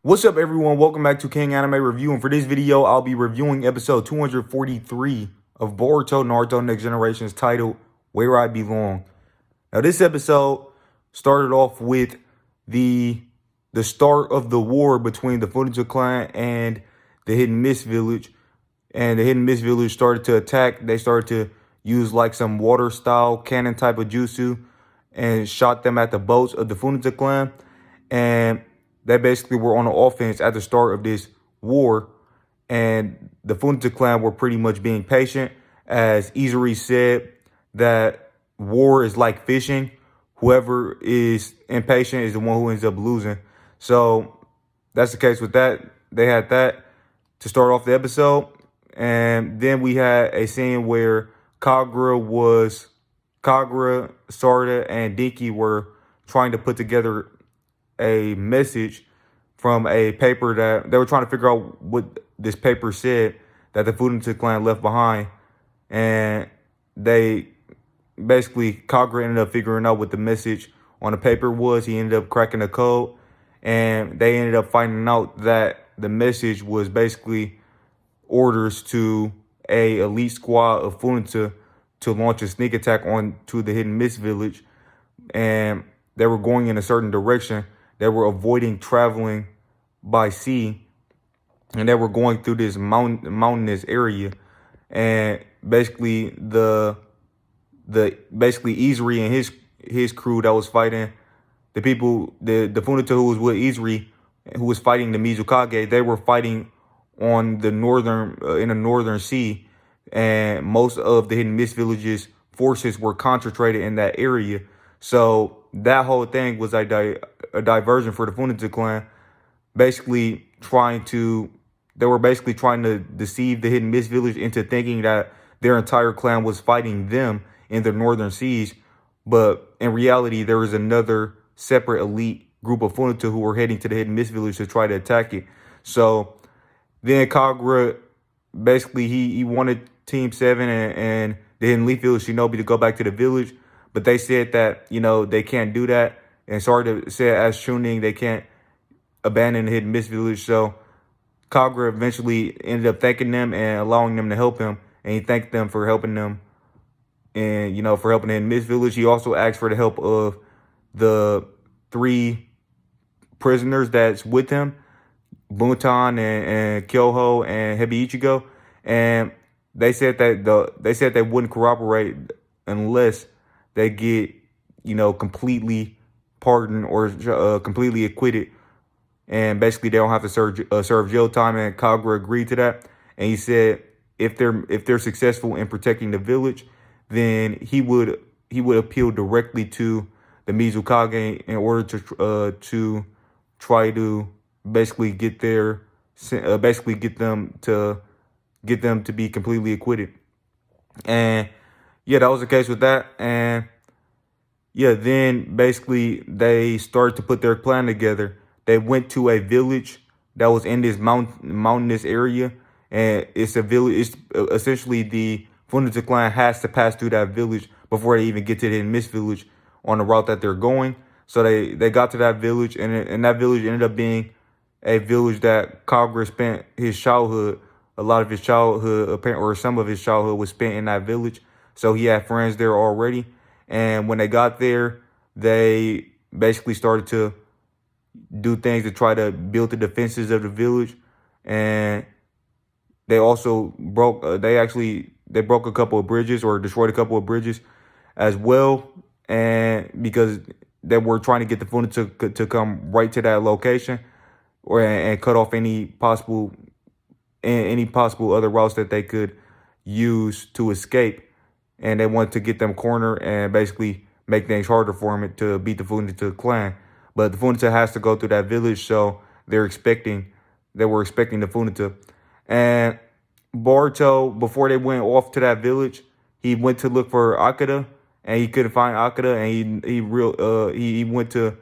What's up, everyone? Welcome back to King Anime Review, and for this video, I'll be reviewing episode 243 of Boruto Naruto Next Generations, titled Where I Belong. Now, this episode started off with the start of the war between the Funato clan and the Hidden Mist Village, and the Hidden Mist Village started to attack. They started to use like some water-style cannon type of jutsu and shot them at the boats of the Funato clan, and they basically were on the offense at the start of this war, and the Funato clan were pretty much being patient. As Izuri said, that war is like fishing. Whoever is impatient is the one who ends up losing. So that's the case with that. They had that to start off the episode. And then we had a scene where Kagura, Sarda, and Dinky were trying to put together a message from a paper that they were trying to figure out what this paper said that the Funato clan left behind. And they basically, Kagura ended up figuring out what the message on the paper was. He ended up cracking the code, and they ended up finding out that the message was basically orders to a elite squad of Funato to launch a sneak attack onto the Hidden Mist Village, and they were going in a certain direction. They were avoiding traveling by sea, and they were going through this mountainous area. And basically, basically Izuri and his crew that was fighting the Funato who was with Izuri, who was fighting the Mizukage, they were fighting on the in the northern sea, and most of the Hidden Mist Village's forces were concentrated in that area. So that whole thing was a diversion for the Funato clan, they were basically trying to deceive the Hidden Mist Village into thinking that their entire clan was fighting them in the northern seas. But in reality, there was another separate elite group of Funato who were heading to the Hidden Mist Village to try to attack it. So then Kagura, basically, he wanted Team 7 and the Hidden Leaf Village Shinobi to go back to the village. But they said that, they can't do that. And Sarda said, as Chunin, they can't abandon the Hidden Mist Village. So Kagura eventually ended up thanking them and allowing them to help him. And he thanked them for helping them and, for helping the Hidden Mist Village. He also asked for the help of the 3 prisoners that's with him, Buntan and Kyoho and Hebi. And they said that they wouldn't cooperate unless they get, completely pardoned or completely acquitted, and basically they don't have to serve jail time. And Kagura agreed to that, and he said if they're successful in protecting the village, then he would appeal directly to the Mizukage in order to try to basically get them to be completely acquitted. And yeah, that was the case with that. And yeah, then basically they started to put their plan together. They went to a village that was in this mountainous area, and it's a village. It's essentially the Funato clan has to pass through that village before they even get to the Hidden Mist Village on the route that they're going. So they got to that village, and that village ended up being a village that Kagura spent his childhood. A lot of his childhood, or some of his childhood, was spent in that village. So he had friends there already. And when they got there, they basically started to do things to try to build the defenses of the village. And they also broke a couple of bridges, or destroyed a couple of bridges as well. And because they were trying to get the Funato to come right to that location, and cut off any possible other routes that they could use to escape. And they wanted to get them cornered and basically make things harder for them to beat the Funato clan. But the Funato has to go through that village, so they were expecting the Funato. And Boruto, before they went off to that village, he went to look for Akata, and he couldn't find Akata, and he went to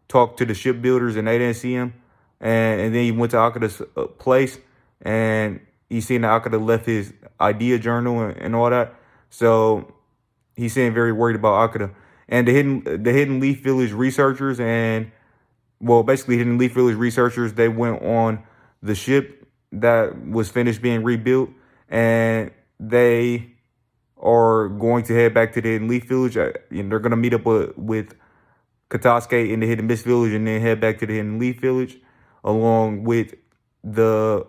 talk to the shipbuilders, and they didn't see him. And then he went to Akata's place, and he seen that Akata left his idea journal and all that. So he seemed very worried about Akata. And the Hidden Leaf Village researchers and well, basically Hidden Leaf Village researchers, they went on the ship that was finished being rebuilt, and they are going to head back to the Hidden Leaf Village. And they're going to meet up with Katasuke in the Hidden Mist Village, and then head back to the Hidden Leaf Village, along with the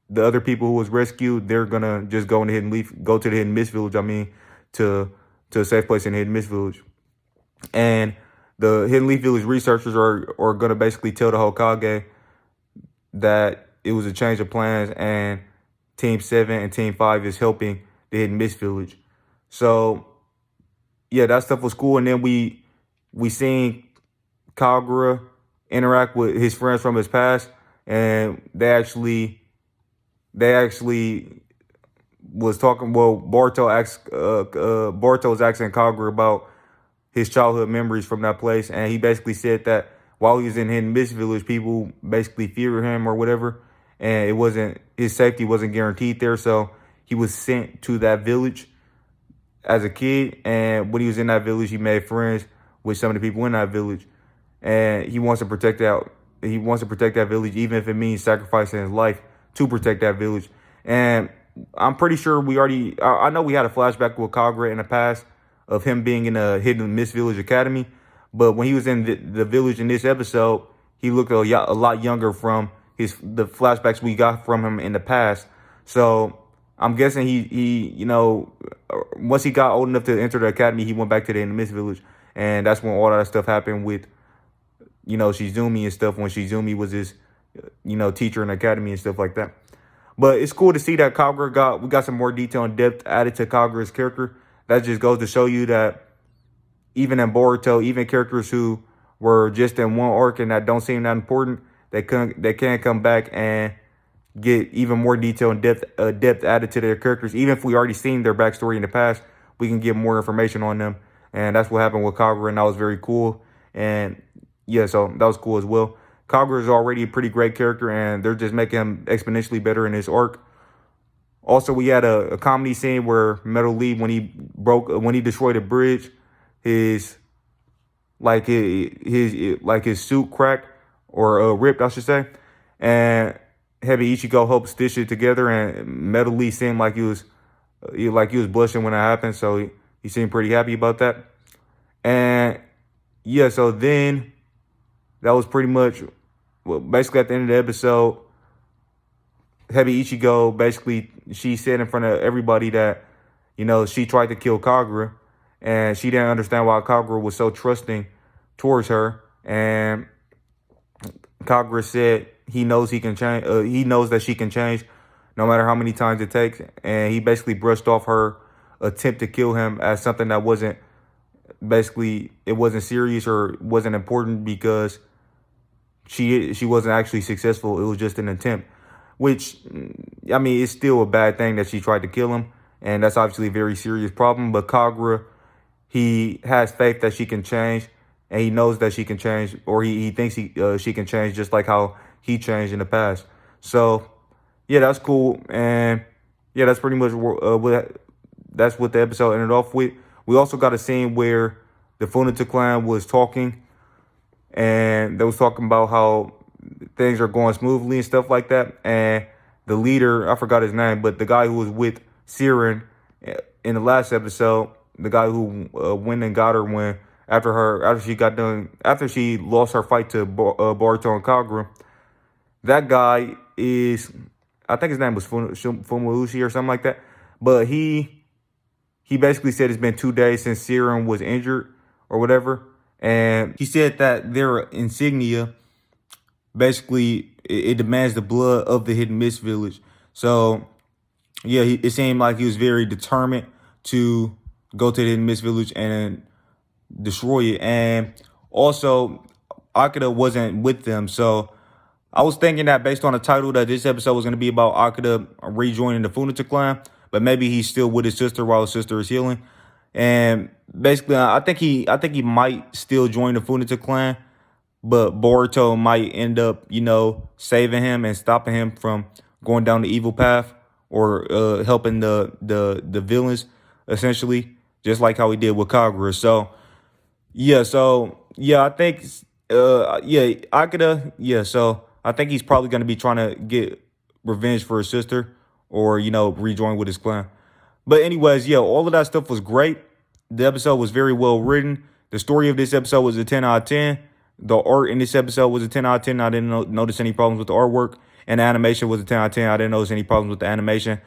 the other people who was rescued. They're gonna just go to the Hidden Mist Village. I mean, to to a safe place in the Hidden Mist Village, and the Hidden Leaf Village researchers are gonna basically tell the Hokage that it was a change of plans, and Team 7 and Team 5 is helping the Hidden Mist Village. So yeah, that stuff was cool. And then we seen Kagura interact with his friends from his past, and they actually was talking. Well, Boruto was asking Kagura about his childhood memories from that place, and he basically said that while he was in Hidden Mist Village, people basically feared him or whatever, and it wasn't his safety wasn't guaranteed there. So he was sent to that village as a kid, and when he was in that village, he made friends with some of the people in that village, and he wants to protect that. He wants to protect that village, even if it means sacrificing his life to protect that village. And I'm pretty sure we already. I know we had a flashback with Kagura in the past of him being in a Hidden Mist Village Academy, but when he was in the village in this episode, he looked a lot younger from the flashbacks we got from him in the past. So I'm guessing once he got old enough to enter the academy, he went back to the Hidden Mist Village, and that's when all that stuff happened with Shizumi and stuff, when Shizumi was his teacher in the academy and stuff like that. But it's cool to see that we got some more detail and depth added to Kagura's character. That just goes to show you that even in Boruto, even characters who were just in one arc and that don't seem that important, they can come back and get even more detail and depth added to their characters. Even if we already seen their backstory in the past, we can get more information on them. And that's what happened with Kagura, and that was very cool. And yeah, so that was cool as well. Kagura is already a pretty great character, and they're just making him exponentially better in this arc. Also, we had a comedy scene where Metal Lee, when he destroyed a bridge, his his suit cracked or ripped, I should say, and Heavy Ichigo helped stitch it together, and Metal Lee seemed like he was blushing when it happened, so he seemed pretty happy about that. And yeah, so then that was pretty much, well, basically at the end of the episode, Heavy Ichigo, basically, she said in front of everybody that, she tried to kill Kagura, and she didn't understand why Kagura was so trusting towards her. And Kagura said he knows he can change. He knows that she can change, no matter how many times it takes. And he basically brushed off her attempt to kill him as something that wasn't serious or wasn't important, because she wasn't actually successful. It was just an attempt, which, I mean, it's still a bad thing that she tried to kill him, and that's obviously a very serious problem. But Kagura, he has faith that she can change, and he knows that she can change, or he thinks she can change, just like how he changed in the past. So yeah, that's cool. And yeah, that's pretty much that's what the episode ended off with. We also got a scene where the Funato clan was talking, and they was talking about how things are going smoothly and stuff like that. And the leader, I forgot his name, but the guy who was with Siren in the last episode, the guy who went and got her after she lost her fight to Boruto and Kagura, that guy is, I think his name was Fumaushi or something like that. But he basically said it's been 2 days since Siren was injured or whatever. And he said that their insignia, basically, it demands the blood of the Hidden Mist Village. So yeah, it seemed like he was very determined to go to the Hidden Mist Village and destroy it. And also, Akira wasn't with them. So I was thinking that, based on the title, that this episode was going to be about Akira rejoining the Funato clan, but maybe he's still with his sister while his sister is healing. And basically, I think he might still join the Funato clan, but Boruto might end up, saving him and stopping him from going down the evil path, or helping the villains, essentially, just like how he did with Kagura. So yeah, I think Yeah, Akira. Yeah, so I think he's probably going to be trying to get revenge for his sister, or rejoin with his clan. But anyways, yeah, all of that stuff was great. The episode was very well written. The story of this episode was a 10 out of 10. The art in this episode was a 10 out of 10. I didn't notice any problems with the artwork. And the animation was a 10 out of 10. I didn't notice any problems with the animation.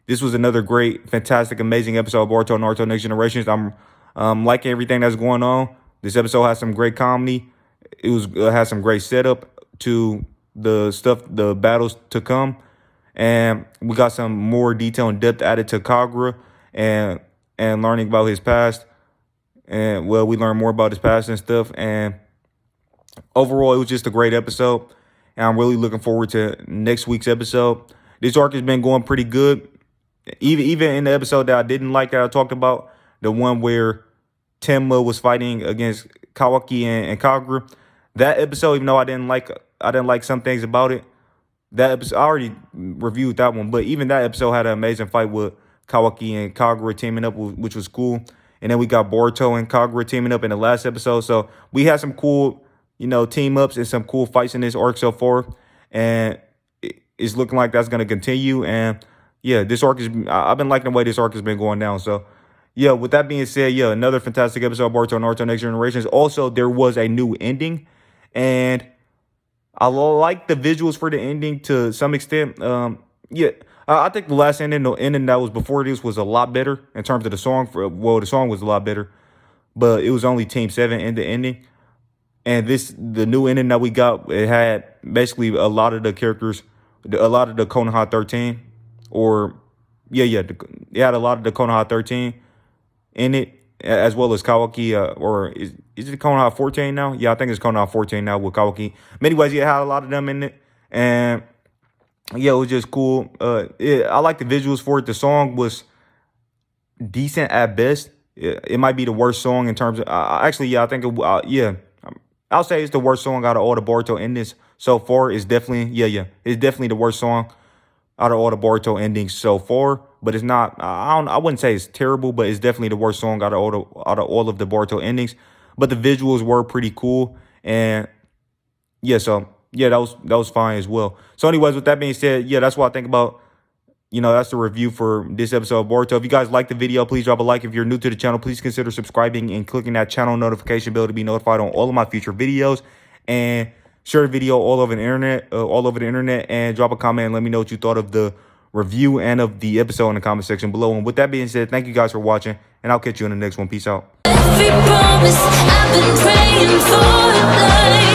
This was another great, fantastic, amazing episode of Boruto Naruto Next Generations. I'm liking everything that's going on. This episode has some great comedy. It has some great setup to the stuff, the battles to come. And we got some more detail and depth added to Kagura and learning about his past. And well, we learned more about his past and stuff. And overall, it was just a great episode. And I'm really looking forward to next week's episode. This arc has been going pretty good. Even in the episode that I didn't like that I talked about, the one where Tenma was fighting against Kawaki and Kagura. That episode, even though I didn't like some things about it. That episode, I already reviewed that one, but even that episode had an amazing fight with Kawaki and Kagura teaming up, which was cool. And then we got Boruto and Kagura teaming up in the last episode. So we had some cool, team ups and some cool fights in this arc so far. And it's looking like that's going to continue. And yeah, I've been liking the way this arc has been going down. So yeah, with that being said, yeah, another fantastic episode of Boruto Naruto Next Generations. Also, there was a new ending, and I like the visuals for the ending to some extent. Yeah, I think the last ending, the ending that was before this, was a lot better in terms of the song. The song was a lot better, but it was only Team 7 in the ending. And the new ending that we got, it had basically a lot of the characters, a lot of the Konoha 13, or it had a lot of the Konoha 13 in it, as well as Kawaki, or is it Konoha 14 now? Yeah, I think it's Konoha 14 now with Kawaki. But anyways, it had a lot of them in it, and yeah, it was just cool. I like the visuals for it. The song was decent at best. It might be the worst song in terms of, actually, yeah, I think, I'll say it's the worst song out of all the Boruto endings so far. It's definitely, it's definitely the worst song out of all the Boruto endings so far. But it's not, I wouldn't say it's terrible, but it's definitely the worst song out of all of the Boruto endings. But the visuals were pretty cool, and yeah, so yeah, that was fine as well. So anyways, with that being said, yeah, that's what I think about. That's the review for this episode of Boruto. If you guys like the video, please drop a like. If you're new to the channel, please consider subscribing and clicking that channel notification bell to be notified on all of my future videos. And share the video all over the internet, and drop a comment and let me know what you thought of the review and of the episode in the comment section below. And with that being said, thank you guys for watching, and I'll catch you in the next one. Peace out. Every promise I've been praying for.